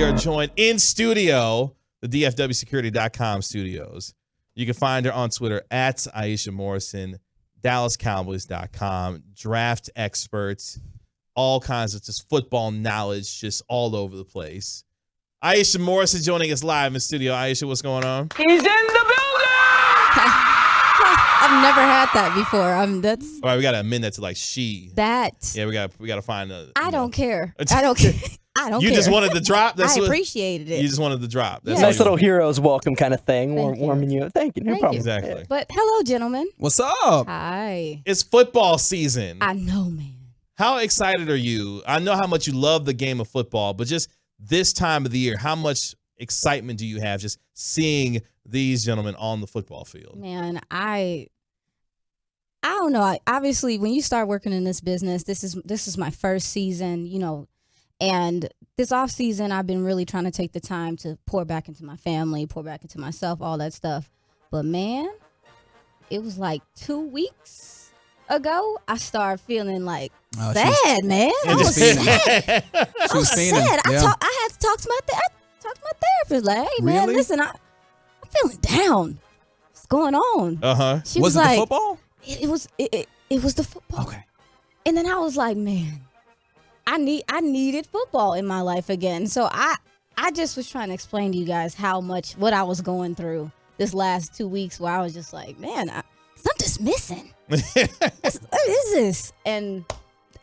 we are joined in studio, the DFWsecurity.com studios. You can find her on Twitter at Iisha Morrison, DallasCowboys.com, draft experts, all kinds of just football knowledge just all over the place. Iisha Morrison joining us live in studio. Iisha, what's going on? He's in the building! I've never had that before. That's All right, we got to amend that to like she. that. Yeah, we got to find a. I don't care. I don't care. I don't You care. just wanted the drop? I appreciated it. You just wanted the drop. That's Yeah. all Nice you little hero's welcome kind of thing, Thank you. warming you up. Thank you. No Thank problem. you. Exactly. But hello, gentlemen. What's up? Hi. It's football season. I know, man. How excited are you? I know how much you love the game of football, but just this time of the year, how much excitement do you have just seeing these gentlemen on the football field? Man, I don't know. Obviously, when you start working in this business, this is my first season, and this off season, I've been really trying to take the time to pour back into my family, pour back into myself, all that stuff. But man, it was like 2 weeks ago, I started feeling like sad, man. I was sad. I was sad. I had to talk to my therapist. Like, hey, man, Really? listen, I'm feeling down. What's going on? Uh-huh. She Was it like, the football? It was the football. Okay. And then I was like, man, I needed football in my life again. So I just was trying to explain to you guys what I was going through this last 2 weeks, where I was just like, man, something's missing. What is this? And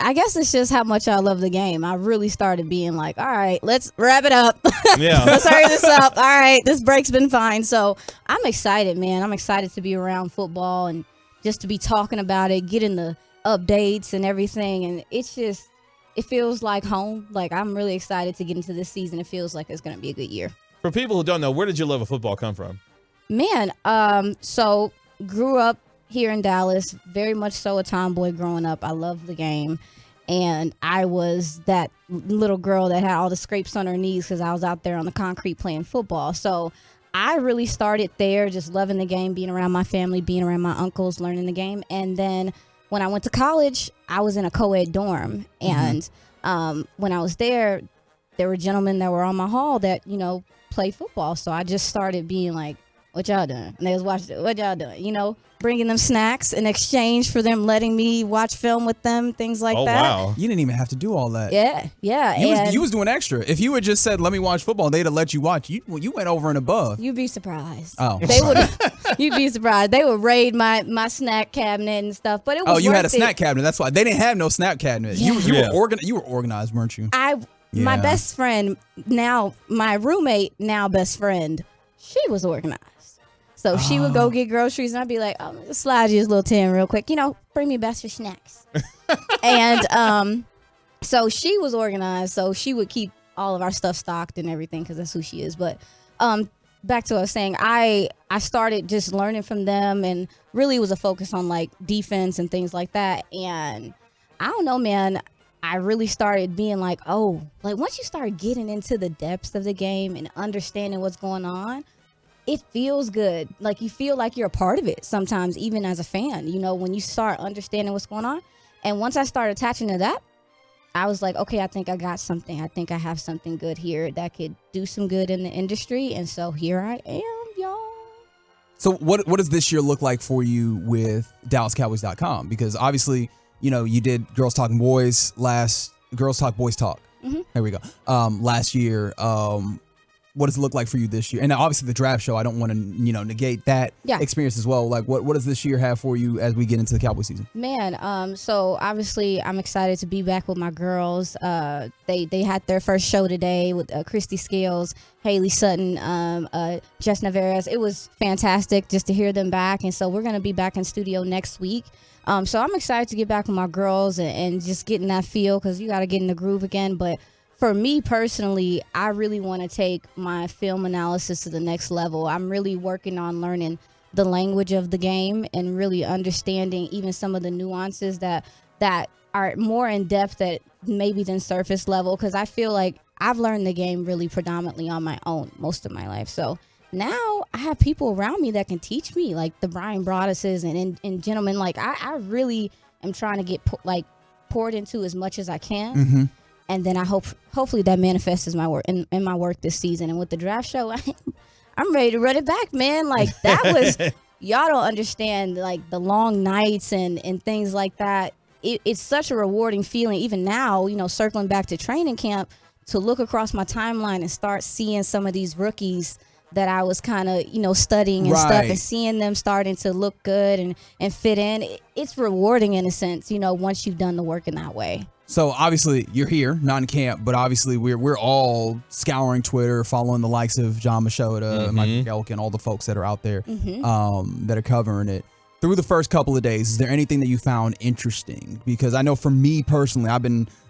I guess it's just how much I love the game. I really started being like, all right, let's wrap it up. Yeah. Let's hurry this up. All right, this break's been fine. So I'm excited, man. I'm excited to be around football and just to be talking about it, getting the updates and everything. And it's just, it feels like home. Like, I'm really excited to get into this season. It feels like it's going to be a good year. For people who don't know, where did your love of football come from? Man, so grew up here in Dallas, very much so a tomboy growing up. I love the game. And I was that little girl that had all the scrapes on her knees because I was out there on the concrete playing football. So I really started there, just loving the game, being around my family, being around my uncles, learning the game. And then when I went to college, I was in a co-ed dorm. And when I was there were gentlemen that were on my hall that, play football. So I just started being like, what y'all doing? And they was watching, what y'all doing? Bringing them snacks in exchange for them letting me watch film with them, things like that. Oh, wow. You didn't even have to do all that. Yeah. You was doing extra. If you had just said, let me watch football, they'd have let you watch. You went over and above. You'd be surprised. Oh. They would. You'd be surprised. They would raid my snack cabinet and stuff. But it was you had a worth snack it. cabinet. That's why. They didn't have no snack cabinet. Yeah. You were organized, weren't you? My Yeah. best friend, now my roommate, now best friend, she was organized. So she would go get groceries, and I'd be like, "Oh, just slide you this little 10 real quick. Bring me best for snacks." And so she was organized, so she would keep all of our stuff stocked and everything because that's who she is. But back to what I was saying, I started just learning from them, and really was a focus on like defense and things like that. And I don't know, man. I really started being like, oh, like once you start getting into the depths of the game and understanding what's going on, it feels good. Like you feel like you're a part of it sometimes, even as a fan, when you start understanding what's going on. And once I started attaching to that, I was like, okay, I think I got something. I think I have something good here that could do some good in the industry. And so here I am, y'all. So what does this year look like for you with DallasCowboys.com? Because obviously, you did Girls Talking Boys Girls Talk Boys Talk. Mm-hmm. There we go. Last year, what does it look like for you this year? And now obviously the draft show, I don't want to, negate that experience as well. Like what does this year have for you as we get into the Cowboy season? Man, so obviously I'm excited to be back with my girls. They had their first show today with Christy Scales, Haley Sutton, Jess Navarez. It was fantastic just to hear them back. And so we're going to be back in studio next week. So I'm excited to get back with my girls and just getting that feel because you got to get in the groove again. But for me personally, I really want to take my film analysis to the next level. I'm really working on learning the language of the game and really understanding even some of the nuances that are more in depth that maybe than surface level, because I feel like I've learned the game really predominantly on my own most of my life. So now I have people around me that can teach me, like the Brian Broadduses and gentlemen. Like I really am trying to get poured into as much as I can. Mm-hmm. And then hopefully that manifests as my work in my work this season. And with the draft show, I'm ready to run it back, man. Like that was, y'all don't understand like the long nights and things like that. It's such a rewarding feeling. Even now, circling back to training camp, to look across my timeline and start seeing some of these rookies that I was kind of, studying and stuff, and seeing them starting to look good and fit in. It's rewarding in a sense, once you've done the work in that way. So obviously you're here, not in camp, but obviously we're all scouring Twitter, following the likes of John Machota, Mike McElkin, all the folks that are out there that are covering it. Through the first couple of days, is there anything that you found interesting? Because I know for me personally,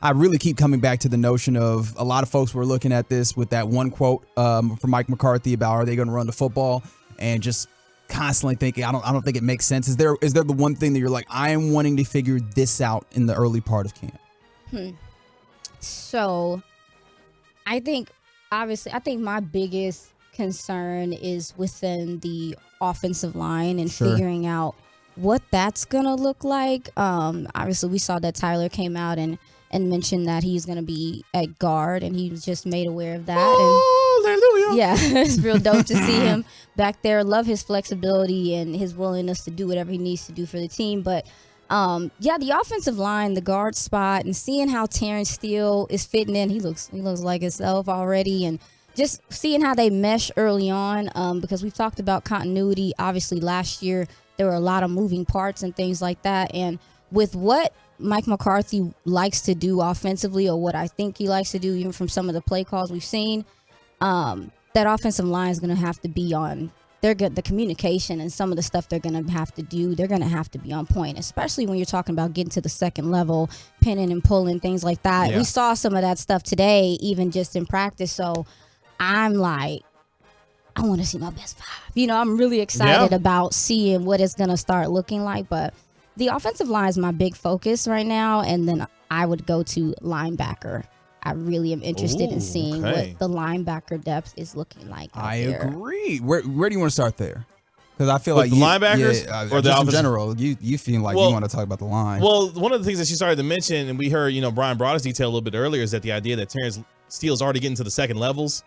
I really keep coming back to the notion of a lot of folks were looking at this with that one quote from Mike McCarthy about, are they going to run the football? And just constantly thinking, I don't think it makes sense. Is there the one thing that you're like, I am wanting to figure this out in the early part of camp? So I think my biggest concern is within the offensive line and figuring out what that's gonna look like. Obviously we saw that Tyler came out and mentioned that he's gonna be at guard, and he was just made aware of that. Hallelujah. Yeah, it's real dope to see him back there. Love his flexibility and his willingness to do whatever he needs to do for the team. But the offensive line, the guard spot, and seeing how Terrence Steele is fitting in, he looks like himself already, and just seeing how they mesh early on, because we've talked about continuity. Obviously, last year there were a lot of moving parts and things like that, and with what Mike McCarthy likes to do offensively, or what I think he likes to do, even from some of the play calls we've seen, that offensive line is going to have to be on. The communication and some of the stuff they're going to have to do, they're going to have to be on point, especially when you're talking about getting to the second level, pinning and pulling, things like that. Yeah. We saw some of that stuff today, even just in practice. So I'm like, I want to see my best five. I'm really excited about seeing what it's going to start looking like. But the offensive line is my big focus right now. And then I would go to linebacker. I really am interested in seeing what the linebacker depth is looking like. I agree. Where do you want to start there? Because I feel like the linebackers or the in general, you feel like you want to talk about the line. Well, one of the things that she started to mention, and we heard, Brian brought us detail a little bit earlier, is that the idea that Terrence Steele's already getting to the second levels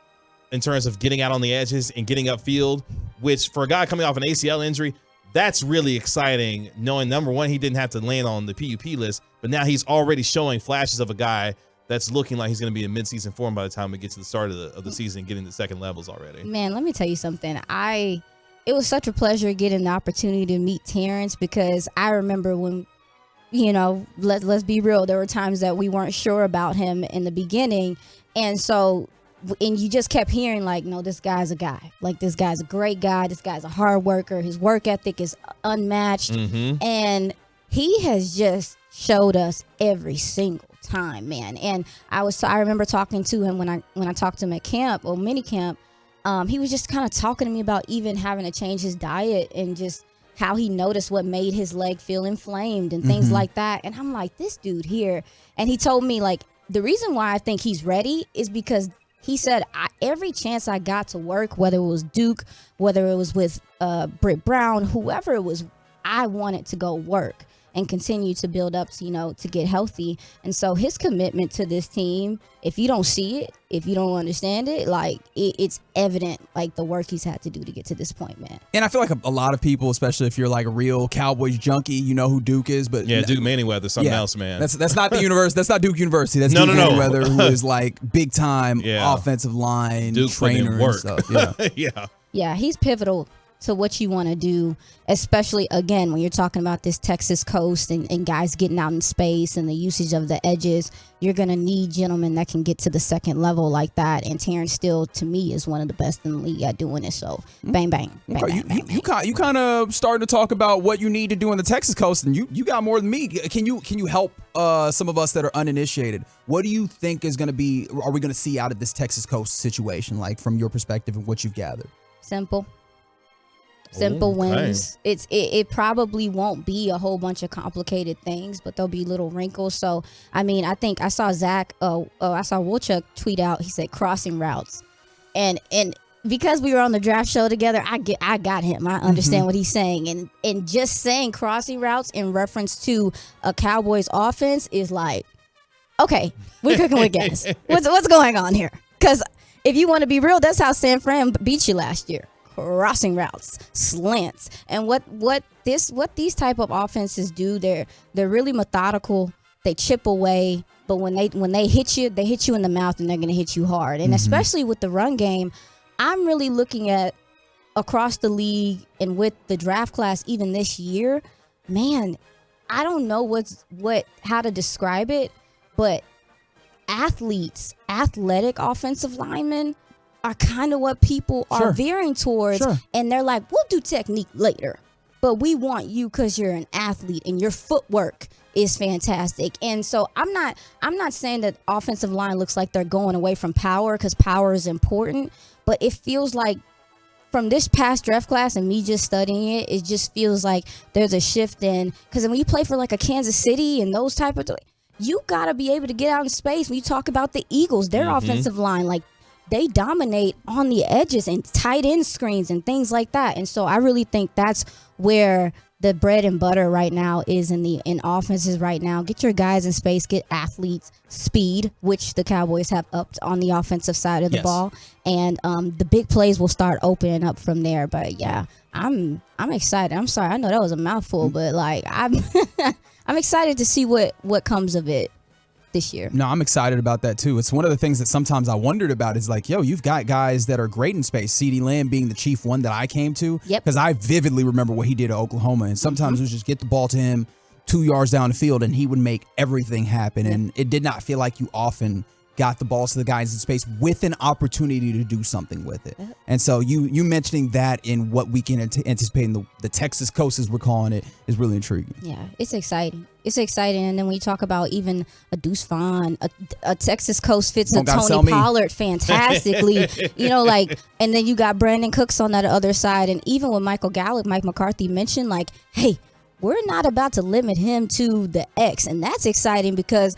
in terms of getting out on the edges and getting upfield, which for a guy coming off an ACL injury, that's really exciting, knowing, number one, he didn't have to land on the PUP list, but now he's already showing flashes of a guy that's looking like he's going to be in midseason form by the time we get to the start of the season, getting the second levels already. Man, let me tell you something. It was such a pleasure getting the opportunity to meet Terrence, because I remember when, let's be real, there were times that we weren't sure about him in the beginning. And you just kept hearing like, no, this guy's a guy. Like, this guy's a great guy. This guy's a hard worker. His work ethic is unmatched. And he has just showed us every single time, man. And I remember talking to him when I talked to him at camp or mini camp. He was just kind of talking to me about even having to change his diet and just how he noticed what made his leg feel inflamed and things like that. And I'm like, this dude here. And he told me, like, the reason why I think he's ready is because he said, every chance I got to work, whether it was Duke, whether it was with Britt Brown, whoever it was, I wanted to go work and continue to build up to get healthy. And so his commitment to this team, if you don't see it, if you don't understand it, like it's evident, like the work he's had to do to get to this point, man. And I feel like a lot of people, especially if you're like a real Cowboys junkie, you know who Duke is. But Duke Manyweather, something else, man. That's not the university. That's not Duke University. That's Duke Manyweather, who is like big time offensive line Duke trainer and stuff. Yeah, he's pivotal to what you want to do, especially again when you're talking about this Texas coast and guys getting out in space and the usage of the edges. You're gonna need gentlemen that can get to the second level like that, and Terrence Steele to me is one of the best in the league at doing it. So bang bang, you kind of started to talk about what you need to do on the Texas coast, and you got more than me. Can you help some of us that are uninitiated? What do you think is gonna be? Are we gonna see out of this Texas coast situation, like from your perspective and what you've gathered? Simple wins. It probably won't be a whole bunch of complicated things, but there'll be little wrinkles. So I mean, I think I saw Wolchuk tweet out. He said crossing routes, and because we were on the draft show together, I got him. I understand what he's saying, and just saying crossing routes in reference to a Cowboys offense is like, Okay, we're cooking with gas. What's going on here? Because if you want to be real, that's how San Fran beat you last year. Crossing routes, slants, and what these type of offenses do, they're really methodical. They chip away, but when they hit you in the mouth, and they're going to hit you hard. And especially with the run game, I'm really looking at across the league and with the draft class even this year, man, I don't know how to describe it, but athletic offensive linemen are kind of what people are veering towards. Sure. And they're like, we'll do technique later, but we want you because you're an athlete and your footwork is fantastic. And so I'm not saying that offensive line looks like they're going away from power, because power is important, but it feels like from this past draft class and me just studying it, it just feels like there's a shift in, because when you play for like a Kansas City and those type of, you got to be able to get out in space. When you talk about the Eagles, their offensive line, like they dominate on the edges and tight end screens and things like that. And so I really think that's where the bread and butter right now is in offenses right now. Get your guys in space, get athletes, speed, which the Cowboys have upped on the offensive side of the ball, and the big plays will start opening up from there. But yeah, I'm excited. I'm sorry, I know that was a mouthful, but like I'm I'm excited to see what comes of it this year. No, I'm excited about that too. It's one of the things that sometimes I wondered about is like, yo, you've got guys that are great in space. CeeDee Lamb being the chief one that I came to. Yep. Because I vividly remember what he did at Oklahoma. And sometimes it was just get the ball to him 2 yards down the field and he would make everything happen. And it did not feel like you often got the balls to the guys in space with an opportunity to do something with it. And so you mentioning that in what we can anticipate in the Texas coast, as we're calling it, is really intriguing. Yeah, it's exciting. It's exciting. And then when you talk about even a Deuce Vaughn, a Texas coast fits a Tony Pollard fantastically, and then you got Brandon Cooks on that other side. And even with Michael Gallup, Mike McCarthy mentioned like, hey, we're not about to limit him to the X. And that's exciting because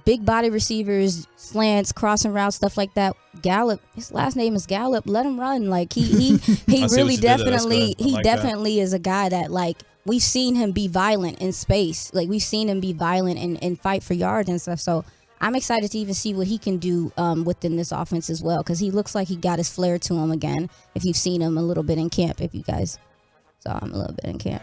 big body receivers, slants, crossing routes, stuff like that. Gallup, his last name is Gallup. Let him run. Like he really definitely is a guy that like we've seen him be violent in space. Like we've seen him be violent and fight for yards and stuff. So I'm excited to even see what he can do within this offense as well, because he looks like he got his flair to him again. If you've seen him a little bit in camp, if you guys saw him a little bit in camp.